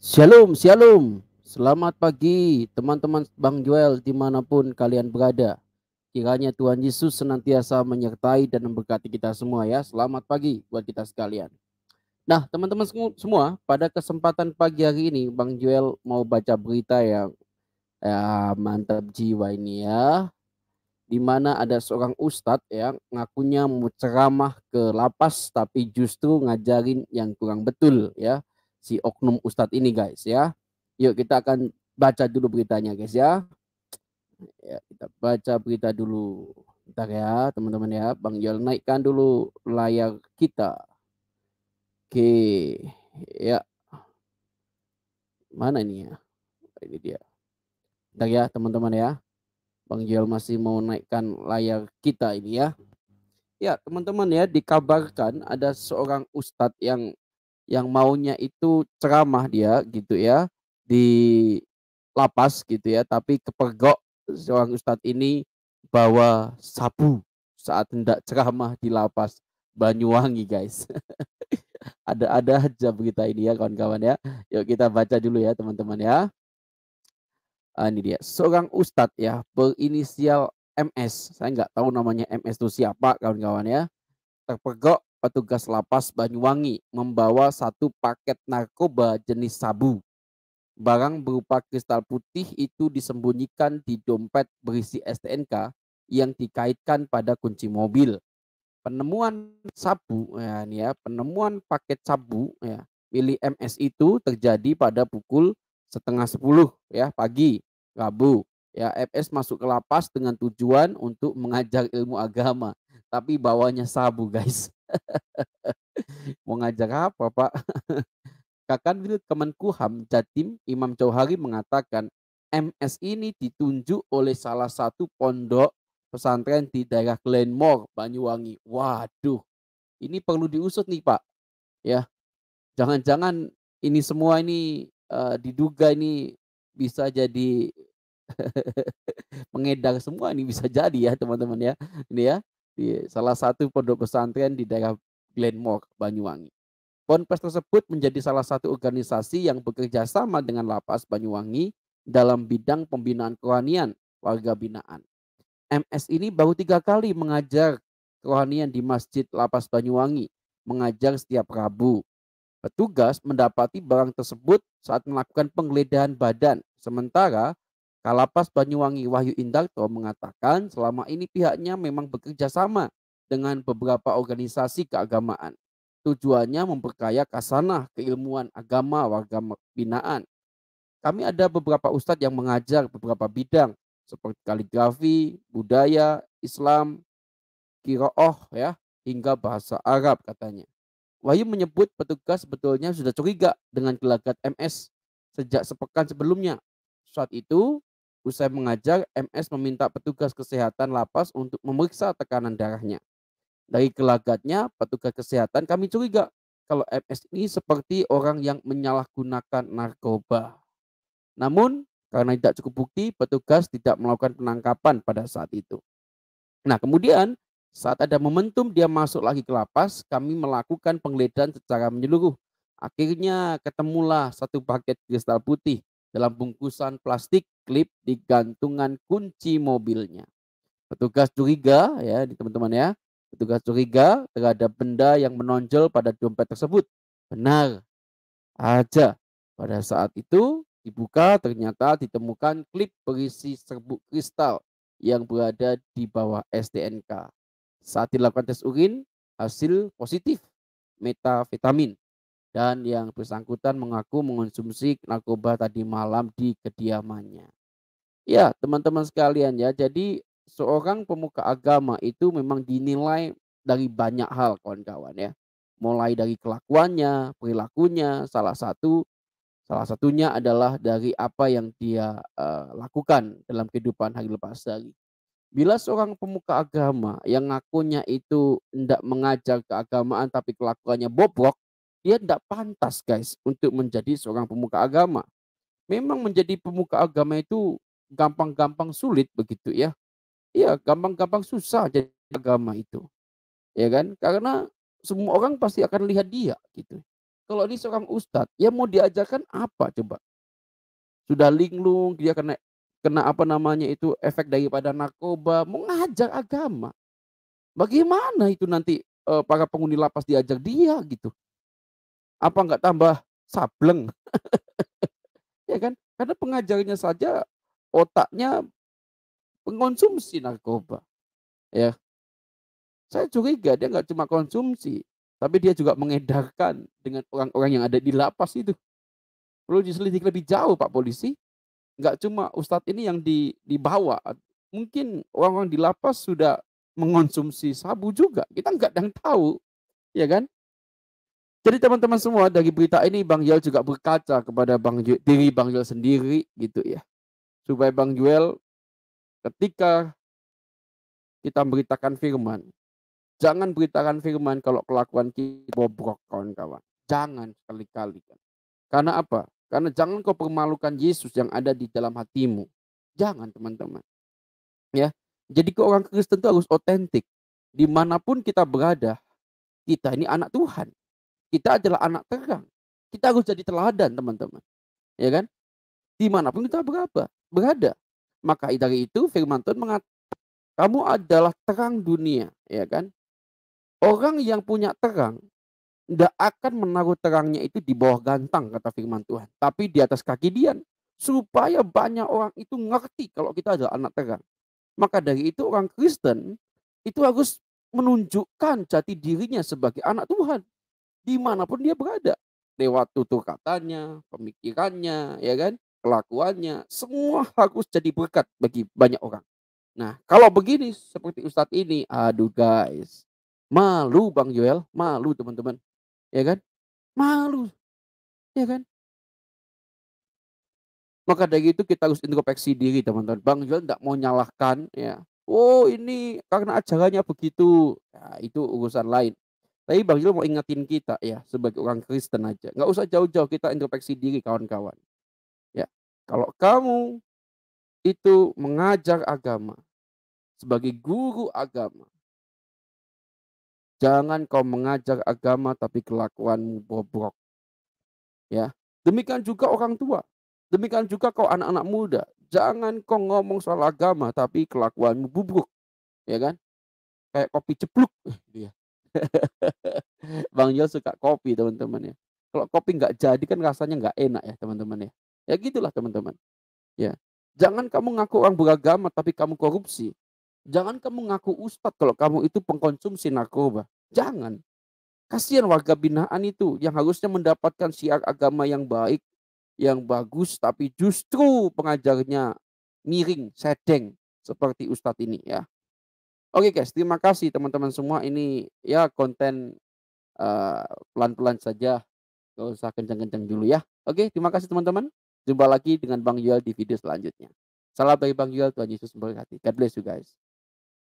Shalom, shalom. Selamat pagi teman-teman Bang Joel dimanapun kalian berada. Kiranya Tuhan Yesus senantiasa menyertai dan memberkati kita semua ya. Selamat pagi buat kita sekalian. Nah teman-teman semua, pada kesempatan pagi hari ini Bang Joel mau baca berita yang mantap jiwa ini ya. Di mana ada seorang ustadz yang ngakunya mau ceramah ke lapas tapi justru ngajarin yang kurang betul ya. Si oknum ustadz ini guys ya. Yuk kita akan baca dulu beritanya guys ya. Ya, kita baca berita dulu. Bentar ya teman-teman ya. Bang Yol naikkan dulu layar kita. Oke. Ya, mana ini ya? Ini dia. Bentar ya teman-teman ya. Bang Yol masih mau naikkan layar kita ini ya. Ya, teman-teman ya, dikabarkan ada seorang ustadz yang maunya itu ceramah dia gitu ya di lapas gitu ya, tapi kepergok seorang ustadz ini bawa sabu saat hendak ceramah di lapas Banyuwangi, guys. Ada aja berita ini ya kawan-kawan ya. Yuk kita baca dulu ya teman-teman ya. Ini dia, seorang ustadz ya berinisial MS. Saya nggak tahu namanya MS itu siapa kawan-kawan ya. Terpergok petugas lapas Banyuwangi membawa satu paket narkoba jenis sabu. Barang berupa kristal putih itu disembunyikan di dompet berisi STNK yang dikaitkan pada kunci mobil. Penemuan sabu, ya, ini ya, penemuan paket sabu ya, milik MS itu terjadi pada pukul setengah 10 ya pagi Rabu. Ya, MS masuk ke lapas dengan tujuan untuk mengajar ilmu agama, tapi bawanya sabu guys. Mau ngajar apa Pak? Kakanwil Kemenkumham Jatim Imam Jauhari mengatakan MS ini ditunjuk oleh salah satu pondok pesantren di daerah Glenmore, Banyuwangi. Waduh, ini perlu diusut nih Pak. Ya, jangan-jangan ini semua ini diduga ini bisa jadi mengedar semua, ini bisa jadi ya teman-teman ya. Ini ya, di salah satu pondok pesantren di daerah Glenmore, Banyuwangi. Ponpes tersebut menjadi salah satu organisasi yang bekerja sama dengan Lapas Banyuwangi dalam bidang pembinaan kerohanian warga binaan. MS ini baru 3 kali mengajar kerohanian di Masjid Lapas Banyuwangi, mengajar setiap Rabu. Petugas mendapati barang tersebut saat melakukan penggeledahan badan. Sementara Kalapas Banyuwangi Wahyu Indarto mengatakan selama ini pihaknya memang bekerja sama dengan beberapa organisasi keagamaan. Tujuannya memperkaya kasanah keilmuan agama warga binaan. Kami ada beberapa ustadz yang mengajar beberapa bidang seperti kaligrafi, budaya, Islam, qiraah ya, hingga bahasa Arab katanya. Wahyu menyebut petugas sebetulnya sudah curiga dengan gelagat MS sejak sepekan sebelumnya. Saat itu, usai mengajar, MS meminta petugas kesehatan lapas untuk memeriksa tekanan darahnya. Dari gelagatnya, petugas kesehatan kami curiga kalau MS ini seperti orang yang menyalahgunakan narkoba. Namun, karena tidak cukup bukti, petugas tidak melakukan penangkapan pada saat itu. Nah, kemudian saat ada momentum dia masuk lagi ke lapas, kami melakukan penggeledahan secara menyeluruh. Akhirnya ketemulah satu paket kristal putih dalam bungkusan plastik klip di gantungan kunci mobilnya. Petugas curiga ya, teman-teman ya. Petugas curiga terhadap benda yang menonjol pada dompet tersebut. Benar aja. Pada saat itu dibuka ternyata ditemukan klip berisi serbuk kristal yang berada di bawah STNK. Saat dilakukan tes urin, hasil positif metafetamin dan yang bersangkutan mengaku mengonsumsi narkoba tadi malam di kediamannya. Ya, teman-teman sekalian ya, jadi seorang pemuka agama itu memang dinilai dari banyak hal kawan-kawan ya. Mulai dari kelakuannya, perilakunya, salah satunya adalah dari apa yang dia lakukan dalam kehidupan hari lepas hari. Bila seorang pemuka agama yang ngakunya itu hendak mengajar keagamaan tapi kelakuannya bobrok, dia tidak pantas guys untuk menjadi seorang pemuka agama. Memang menjadi pemuka agama itu gampang-gampang sulit begitu ya. Iya, gampang-gampang susah jadi agama itu. Ya kan? Karena semua orang pasti akan lihat dia gitu. Kalau ini seorang ustadz, ya mau diajarkan apa coba? Sudah linglung, dia kena kena apa namanya itu, efek daripada narkoba, mau ngajar agama. Bagaimana itu nanti, para penghuni lapas diajar dia gitu? Apa nggak tambah sableng, ya kan? Karena pengajarnya saja otaknya pengonsumsi narkoba, ya. Saya curiga dia nggak cuma konsumsi, tapi dia juga mengedarkan dengan orang-orang yang ada di lapas itu. Perlu diselidiki lebih jauh Pak Polisi, nggak cuma ustadz ini yang dibawa, mungkin orang-orang di lapas sudah mengonsumsi sabu juga, kita nggak ada yang tahu, ya kan? Jadi teman-teman semua dari berita ini Bang Joel juga berkaca kepada diri Bang Joel sendiri gitu ya. Supaya Bang Joel ketika kita memberitakan firman, jangan beritakan firman kalau kelakuan kita bobrok kawan-kawan. Jangan sekali-kali. Karena apa? Karena jangan kau permalukan Yesus yang ada di dalam hatimu. Jangan teman-teman. Ya. Jadi ke orang Kristen itu harus otentik. Dimanapun kita berada, kita ini anak Tuhan. Kita adalah anak terang. Kita harus jadi teladan teman-teman. Ya kan? Dimanapun kita berada. Maka dari itu firman Tuhan mengatakan, kamu adalah terang dunia. Ya kan? Orang yang punya terang tidak akan menaruh terangnya itu di bawah gantang, kata firman Tuhan. Tapi di atas kaki dian. Supaya banyak orang itu ngerti kalau kita adalah anak terang. Maka dari itu orang Kristen itu harus menunjukkan jati dirinya sebagai anak Tuhan. Dimanapun dia berada. Lewat tutur katanya, pemikirannya, ya kan, kelakuannya. Semua harus jadi berkat bagi banyak orang. Nah, kalau begini seperti Ustadz ini, aduh guys. Malu Bang Joel, malu teman-teman. Ya kan? Malu, ya kan? Maka dari itu kita harus introspeksi diri teman-teman. Bang Joel tidak mau nyalahkan ya. Oh ini karena ajarannya begitu. Ya, itu urusan lain. Tapi Bang Joel mau ingetin kita ya sebagai orang Kristen aja. Nggak usah jauh-jauh kita introspeksi diri kawan-kawan. Ya. Kalau kamu itu mengajar agama sebagai guru agama, jangan kau mengajar agama tapi kelakuanmu bobrok. Ya. Demikian juga orang tua. Demikian juga kau anak-anak muda. Jangan kau ngomong soal agama tapi kelakuanmu bubruk, ya kan? Kayak kopi cepluk. Dia. Bang Jo suka kopi teman-teman ya. Kalau kopi nggak jadi kan rasanya nggak enak ya teman-teman ya. Ya gitulah teman-teman. Ya. Jangan kamu ngaku orang beragama tapi kamu korupsi. Jangan kamu ngaku ustadz kalau kamu itu pengkonsumsi narkoba. Jangan. Kasihan warga binaan itu yang harusnya mendapatkan syiar agama yang baik, yang bagus, tapi justru pengajarnya miring, sedeng seperti ustadz ini ya. Oke guys, terima kasih teman-teman semua. Ini ya konten pelan-pelan saja, nggak usah kencang-kencang dulu ya. Oke, terima kasih teman-teman. Jumpa lagi dengan Bang Yuel di video selanjutnya. Salam dari Bang Yuel, Tuhan Yesus memberkati. God bless you guys.